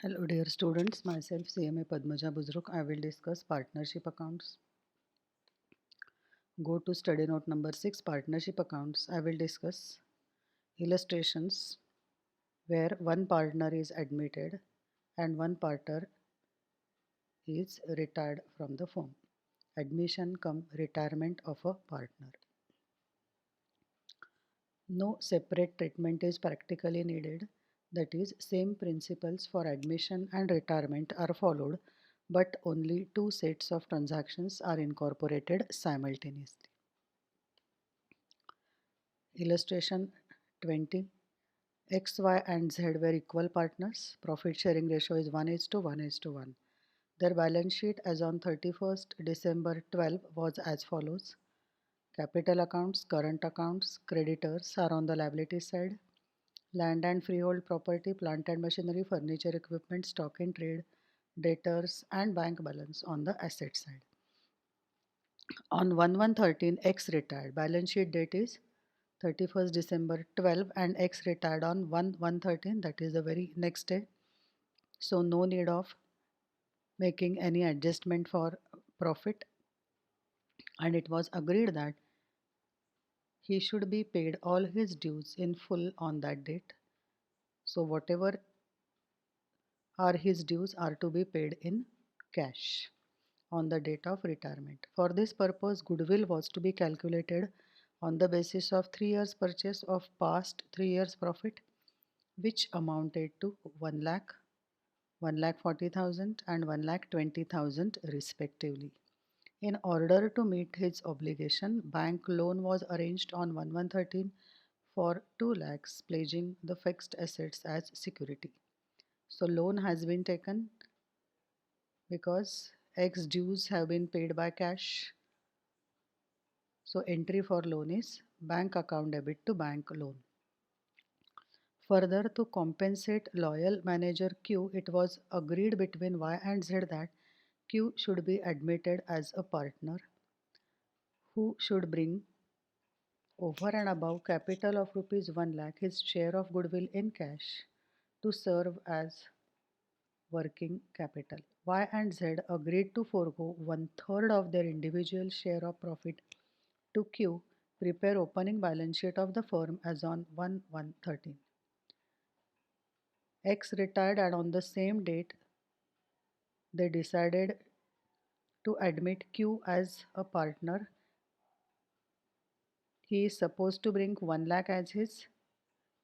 Hello dear students, myself CMA Padmaja Buzruk. I will discuss partnership accounts. Go to study note number 6, partnership accounts. I will discuss illustrations where one partner is admitted and one partner is retired from the firm. Admission cum retirement of a partner. No separate treatment is practically needed. That is, same principles for admission and retirement are followed, but only two sets of transactions are incorporated simultaneously. Illustration 20. X, Y and Z were equal partners. Profit sharing ratio is 1:1:1. Their balance sheet as on 31st December 12 was as follows. Capital accounts, current accounts, creditors are on the liability side. Land and freehold property, plant and machinery, furniture, equipment, stock in trade, debtors and bank balance on the asset side. On 1/1/13, X retired. Balance sheet date is 31st December 12 and X retired on 1/1/13, that is the very next day. So no need of making any adjustment for profit, and it was agreed that he should be paid all his dues in full on that date. So whatever are his dues are to be paid in cash on the date of retirement. For this purpose, goodwill was to be calculated on the basis of 3 years purchase of past 3 years profit, which amounted to 1 lakh, 1,40,000 and 1,20,000 respectively. In order to meet his obligation, bank loan was arranged on 1/1/13 for 2 lakhs, pledging the fixed assets as security. So loan has been taken because X dues have been paid by cash. So entry for loan is bank account debit to bank loan. Further, to compensate loyal manager Q, it was agreed between Y and Z that Q should be admitted as a partner who should bring over and above capital of rupees 1 lakh his share of goodwill in cash to serve as working capital. Y and Z agreed to forego 1/3 of their individual share of profit to Q prepare opening balance sheet of the firm as on 1/1/13. X retired and on the same date they decided to admit Q as a partner. He is supposed to bring 1 lakh as his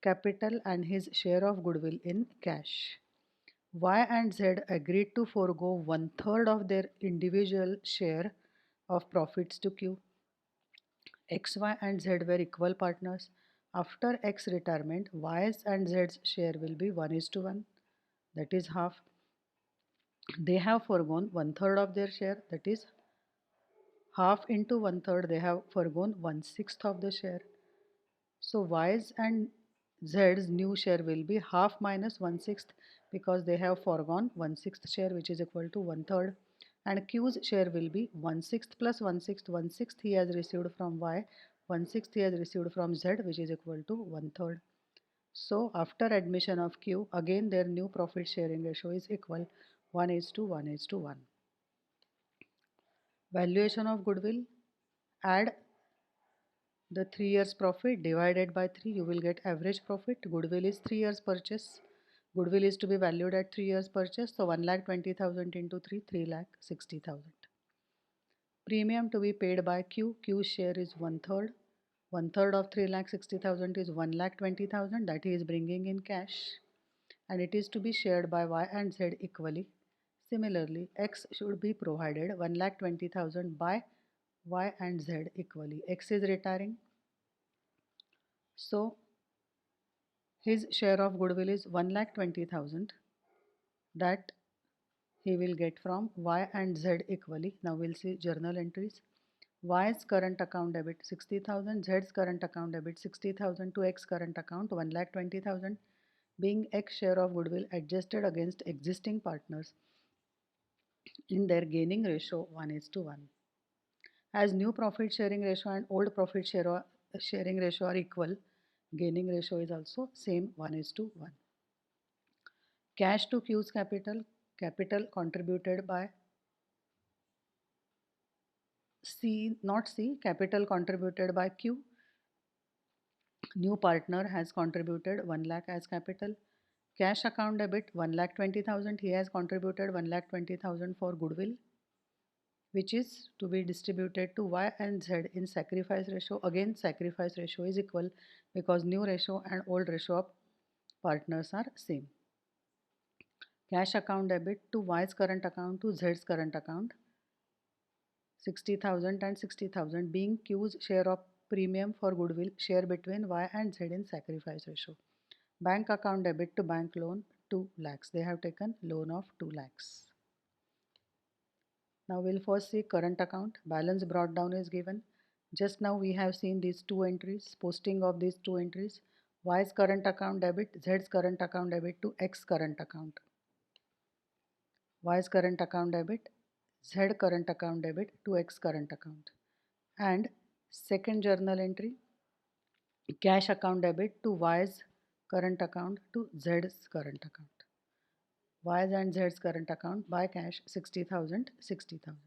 capital and his share of goodwill in cash. Y and Z agreed to forego 1/3 of their individual share of profits to Q. X, Y and Z were equal partners. After X retirement, Y's and Z's share will be 1:1, that is half. They have foregone 1/3 of their share, that is half into 1/3, they have foregone 1/6 of the share. So Y's and Z's new share will be half minus 1/6 because they have foregone 1/6 share, which is equal to 1/3. And Q's share will be 1/6 plus 1/6. 1/6 he has received from Y, 1/6 he has received from Z, which is equal to 1/3. So after admission of Q, again their new profit sharing ratio is equal 1:1:1. Valuation of goodwill, add the 3 years profit divided by 3, you will get average profit. Goodwill is 3 years purchase. Goodwill is to be valued at 3 years purchase. So 1,20,000 into 3, 3,60,000. Premium to be paid by Q. Q's share is 1/3. 1/3 of 3,60,000 is 1,20,000 that he is bringing in cash. And it is to be shared by Y and Z equally. Similarly, X should be provided 1,20,000 by Y and Z equally. X is retiring. So his share of goodwill is 1,20,000 that he will get from Y and Z equally. Now we'll see journal entries. Y's current account debit 60,000, Z's current account debit 60,000 to X current account 1,20,000, being X share of goodwill adjusted against existing partners in their gaining ratio 1:1. As new profit sharing ratio and old profit sharing ratio are equal, gaining ratio is also same 1:1. Cash to Q's capital, capital contributed by C, not C, capital contributed by Q. New partner has contributed 1 lakh as capital. Cash account debit 1,20,000. He has contributed 1,20,000 for goodwill, which is to be distributed to Y and Z in sacrifice ratio. Again, sacrifice ratio is equal because new ratio and old ratio of partners are same. Cash account debit to Y's current account to Z's current account. 60,000 and 60,000 being Q's share of premium for goodwill, share between Y and Z in sacrifice ratio. Bank account debit to bank loan 2 lakhs. They have taken loan of 2 lakhs. Now we'll first see current account. Balance brought down is given. Just now we have seen these two entries, posting of these two entries. Y's current account debit, Z's current account debit to X current account. Y's current account debit, Z current account debit to X current account. And second journal entry, cash account debit to Y's current account to Z's current account. Y's and Z's current account by cash 60,000, 60,000.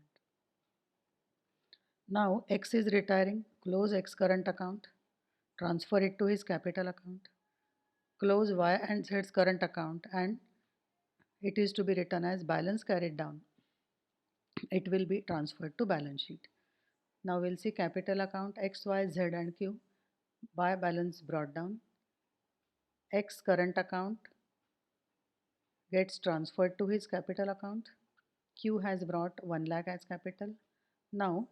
Now X is retiring, close X current account, transfer it to his capital account, close Y and Z's current account, and it is to be written as balance carried down. It will be transferred to balance sheet. Now we'll see capital account X, Y, Z and Q by balance brought down. X current account gets transferred to his capital account. Q has brought 1 lakh as capital. Now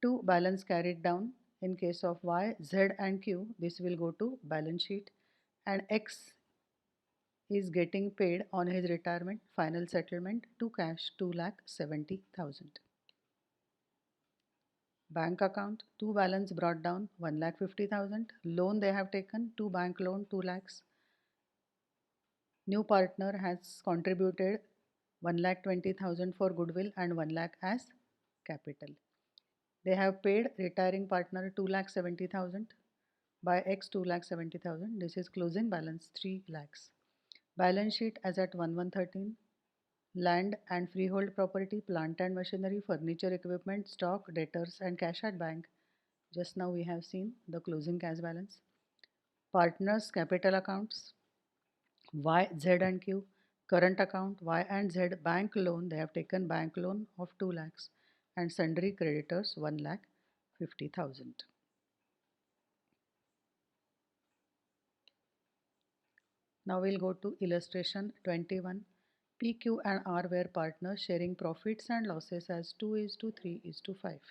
to balance carried down, in case of Y, Z and Q, this will go to balance sheet, and X is getting paid on his retirement final settlement to cash 2,70,000. Bank account, to balance brought down 1,50,000. Loan they have taken, to bank loan 2 lakhs. New partner has contributed 1,20,000 for goodwill and 1 lakh as capital. They have paid retiring partner 2,70,000 by X 2,70,000. This is closing balance 3 lakhs. Balance sheet as at 1/1/13. Land and freehold property, plant and machinery, furniture, equipment, stock, debtors and cash at bank. Just now we have seen the closing cash balance. Partners capital accounts Y, Z and Q. Current account Y and Z bank loan. They have taken bank loan of 2 lakhs and sundry creditors 1,50,000. Now we'll go to illustration 21. P, Q and R were partners sharing profits and losses as 2:3:5.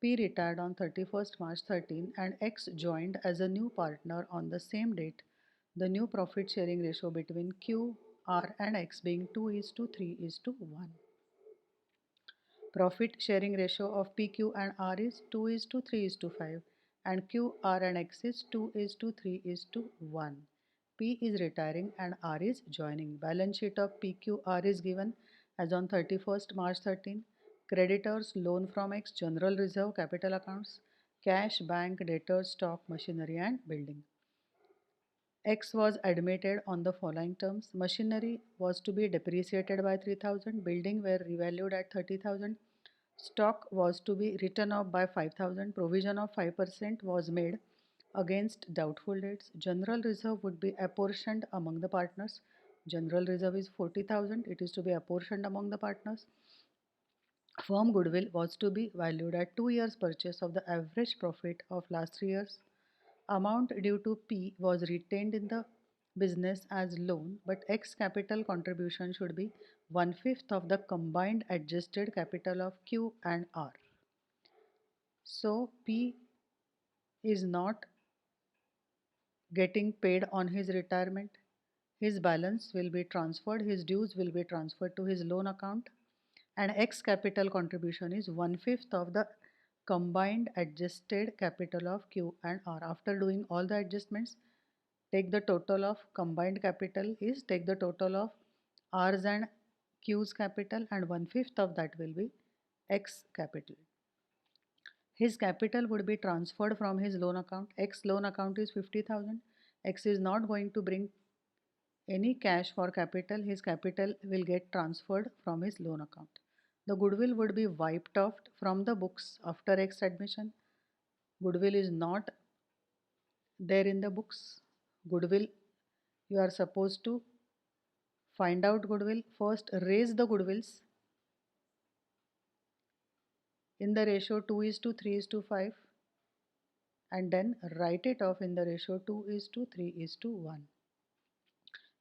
P retired on 31st March 13 and X joined as a new partner on the same date. The new profit sharing ratio between Q, R and X being 2:3:1. Profit sharing ratio of PQ and R is 2:3:5 and Q, R and X is 2:3:1. P is retiring and R is joining. Balance sheet of PQR is given as on 31st March 13. Creditors, loan from X, general reserve, capital accounts, cash, bank, debtors, stock, machinery and building. X was admitted on the following terms. Machinery was to be depreciated by 3,000. Building were revalued at 30,000. Stock was to be written off by 5,000. Provision of 5% was made against doubtful debts. General reserve would be apportioned among the partners. General reserve is 40,000. It is to be apportioned among the partners. Firm goodwill was to be valued at 2 years purchase of the average profit of last 3 years. Amount due to P was retained in the business as loan, but X capital contribution should be 1/5 of the combined adjusted capital of Q and R. So P is not getting paid on his retirement. His balance will be transferred, his dues will be transferred to his loan account, and X capital contribution is 1/5 of the combined adjusted capital of Q and R. After doing all the adjustments, take the total of combined capital is take the total of R's and Q's capital, and 1/5 of that will be X capital. His capital would be transferred from his loan account. X loan account is 50,000. X is not going to bring any cash for capital, his capital will get transferred from his loan account. The goodwill would be wiped off from the books after X admission. Goodwill is not there in the books. Goodwill, you are supposed to find out goodwill. First, raise the goodwills in the ratio 2 is to 3 is to 5, and then write it off in the ratio 2 is to 3 is to 1.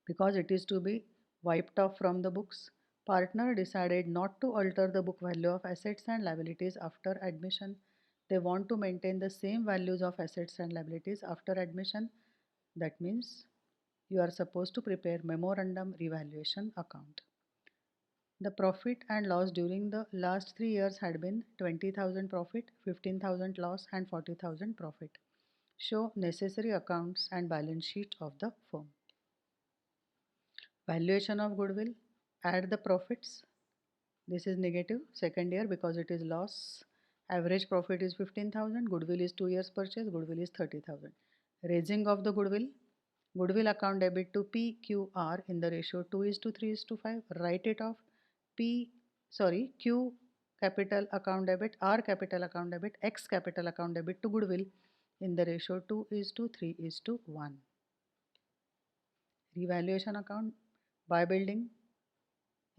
Because it is to be wiped off from the books, partner decided not to alter the book value of assets and liabilities after admission. They want to maintain the same values of assets and liabilities after admission. That means you are supposed to prepare memorandum revaluation account. The profit and loss during the last 3 years had been 20,000 profit, 15,000 loss and 40,000 profit. Show necessary accounts and balance sheet of the firm. Valuation of goodwill, add the profits. This is negative second year because it is loss. Average profit is 15,000, goodwill is 2 years purchase, goodwill is 30,000. Raising of the goodwill, goodwill account debit to PQR in the ratio 2 is to 3 is to 5. Write it off. Q capital account debit, R capital account debit, X capital account debit to goodwill in the ratio 2 is to 3 is to 1. Revaluation account, buy building,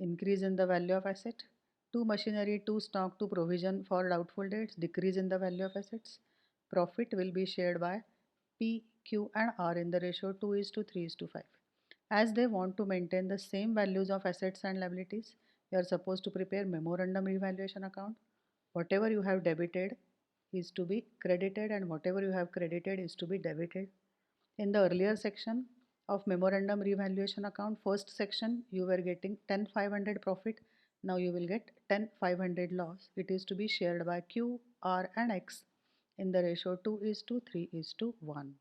increase in the value of asset. To machinery, to stock, to provision for doubtful debts, decrease in the value of assets. Profit will be shared by P, Q and R in the ratio 2 is to 3 is to 5. As they want to maintain the same values of assets and liabilities, you are supposed to prepare memorandum revaluation account. Whatever you have debited is to be credited and whatever you have credited is to be debited. In the earlier section of memorandum revaluation account, first section you were getting 10,500 profit. Now you will get 10,500 loss. It is to be shared by Q, R and X in the ratio 2 is to 3 is to 1.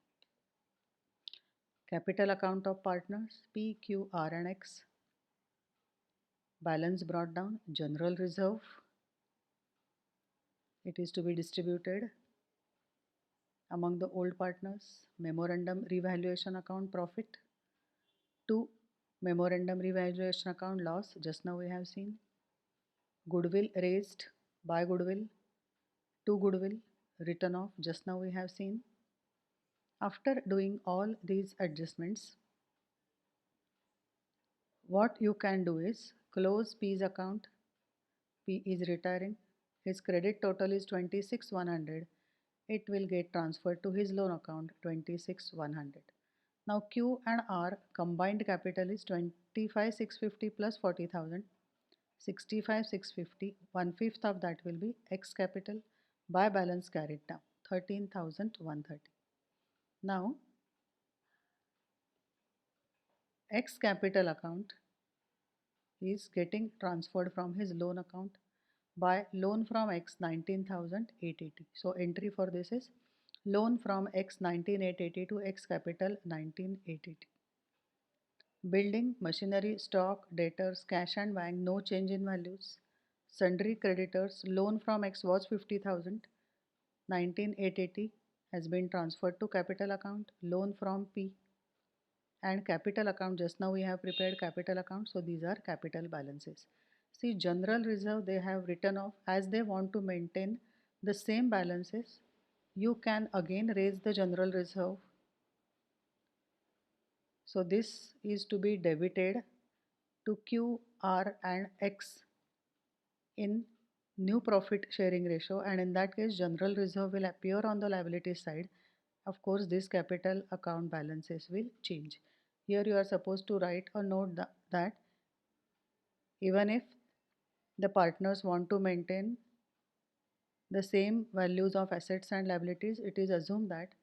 Capital account of partners P, Q, R and X. Balance brought down. General reserve. It is to be distributed among the old partners. Memorandum revaluation account profit. 2. Memorandum revaluation account loss. Just now we have seen. Goodwill raised by goodwill. To goodwill written off. Just now we have seen. After doing all these adjustments, what you can do is close P's account. P is retiring. His credit total is 26,100. It will get transferred to his loan account 26,100. Now Q and R combined capital is 25,650 plus 40,000. 65,650. 1/5 of that will be X capital by balance carried down 13,130. Now X capital account is getting transferred from his loan account by loan from X 19,880. So entry for this is loan from X 19,880 to X capital 19,880. Building, machinery, stock, debtors, cash and bank, no change in values. Sundry creditors, loan from X was 50,000. 19,880 has been transferred to capital account. Loan from P and capital account, just now we have prepared capital account, so these are capital balances. See, general reserve they have written off as they want to maintain the same balances. You can again raise the general reserve. So this is to be debited to Q, R and X in new profit sharing ratio, and in that case general reserve will appear on the liability side. Of course this capital account balances will change. Here you are supposed to write a note that even if the partners want to maintain the same values of assets and liabilities, it is assumed that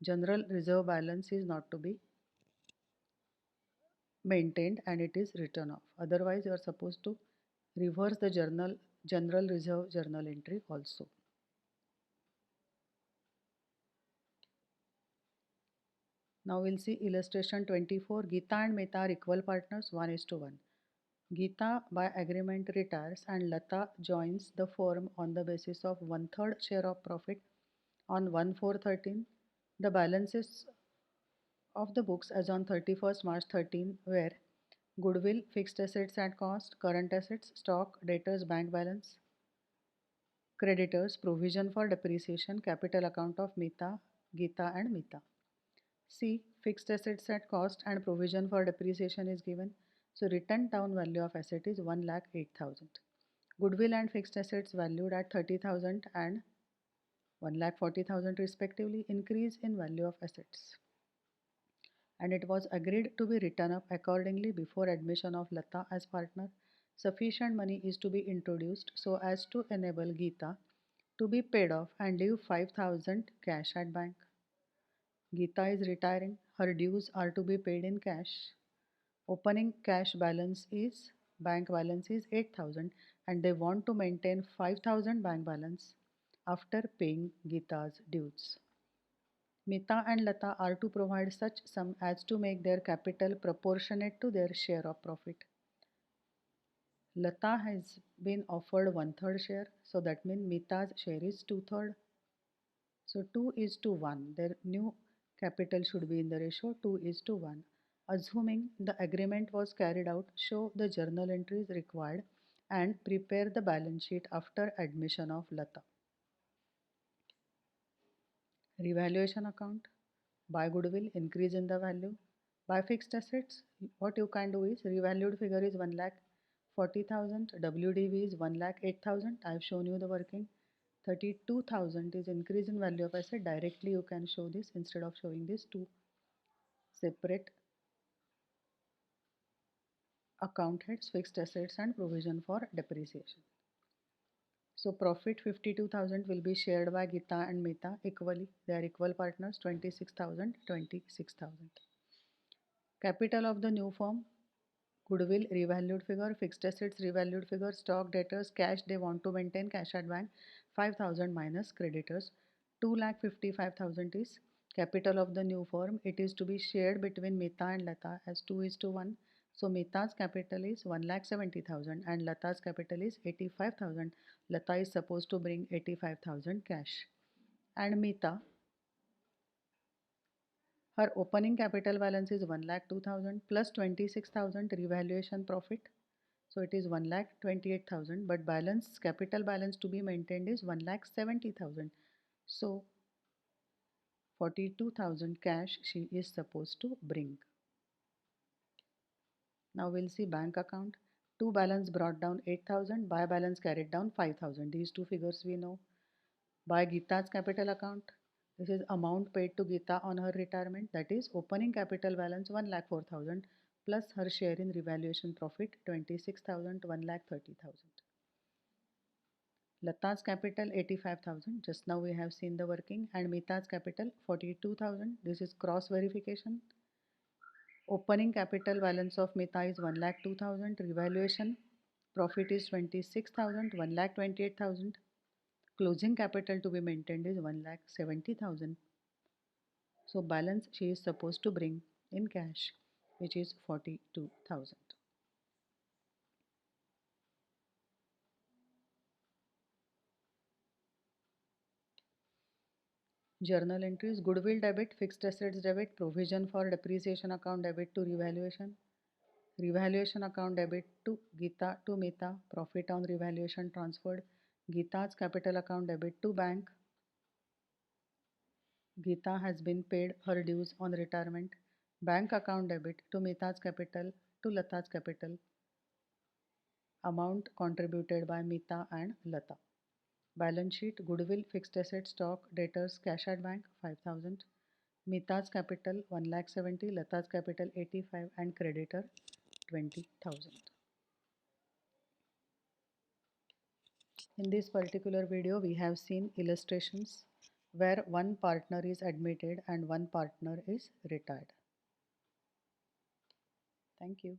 general reserve balance is not to be maintained and it is written off. Otherwise you are supposed to reverse the general reserve journal entry also. Now we'll see illustration 24. Geeta and Mehta are equal partners 1:1. Geeta by agreement retires and Lata joins the firm on the basis of 1/3 share of profit on 1/4/13. The balances of the books as on 31st March 13 were goodwill, fixed assets at cost, current assets, stock, debtors, bank balance, creditors, provision for depreciation, capital account of Mita, Geeta and Mita. C. Fixed assets at cost and provision for depreciation is given. So written down value of asset is 1,08,000. Goodwill and fixed assets valued at 30,000 and 1,40,000 respectively, increase in value of assets. And it was agreed to be written up accordingly before admission of Lata as partner. Sufficient money is to be introduced so as to enable Geeta to be paid off and leave 5,000 cash at bank. Geeta is retiring. Her dues are to be paid in cash. Opening cash balance is bank balance is 8,000 and they want to maintain 5,000 bank balance after paying Geeta's dues. Mita and Lata are to provide such sum as to make their capital proportionate to their share of profit. Lata has been offered 1/3 share, so that means Mita's share is 2/3. So 2 is to 1. Their new capital should be in the ratio 2 is to 1. Assuming the agreement was carried out, show the journal entries required and prepare the balance sheet after admission of Lata. Revaluation account. By goodwill, increase in the value. By fixed assets, what you can do is revalued figure is 1,40,000, WDV is 1,08,000. I have shown you the working. 32,000 is increase in value of asset. Directly you can show this instead of showing this two separate account heads, fixed assets and provision for depreciation. So profit 52,000 will be shared by Geeta and Mita equally. They are equal partners, 26,000, 26,000. Capital of the new firm, goodwill revalued figure, fixed assets revalued figure, stock, debtors, cash they want to maintain, cash at bank, 5,000 minus creditors. 2,55,000 is capital of the new firm. It is to be shared between Mita and Lata as 2 is to 1. So Mita's capital is 1,70,000 and Lata's capital is 85,000. Lata is supposed to bring 85,000 cash. And Mita, her opening capital balance is 1,02,000 plus 26,000 revaluation profit. So it is 1,28,000, but balance capital balance to be maintained is 1,70,000. So 42,000 cash she is supposed to bring. Now we'll see bank account. To balance brought down 8,000, by balance carried down 5,000. These two figures we know. By Geeta's capital account, this is amount paid to Geeta on her retirement, that is opening capital balance 1,04,000 plus her share in revaluation profit 26,000, 1,30,000. Lata's capital 85,000, just now we have seen the working, and Mita's capital 42,000. This is cross verification. Opening capital balance of Mita is 1,02,000. Revaluation profit is 26,000, 1,28,000. Closing capital to be maintained is 1,70,000. So balance she is supposed to bring in cash, which is 42,000. Journal entries, goodwill debit, fixed assets debit, provision for depreciation account debit to revaluation. Revaluation account debit to Geeta to Mita, profit on revaluation transferred. Geeta's capital account debit to bank. Geeta has been paid her dues on retirement. Bank account debit to Mita's capital to Lata's capital. Amount contributed by Mita and Lata. Balance sheet, goodwill, fixed assets, stock, debtors, cash at bank 5,000. Mita's capital 1,70,000, Lata's capital 85 and creditor 20,000. In this particular video we have seen illustrations where one partner is admitted and one partner is retired. Thank you.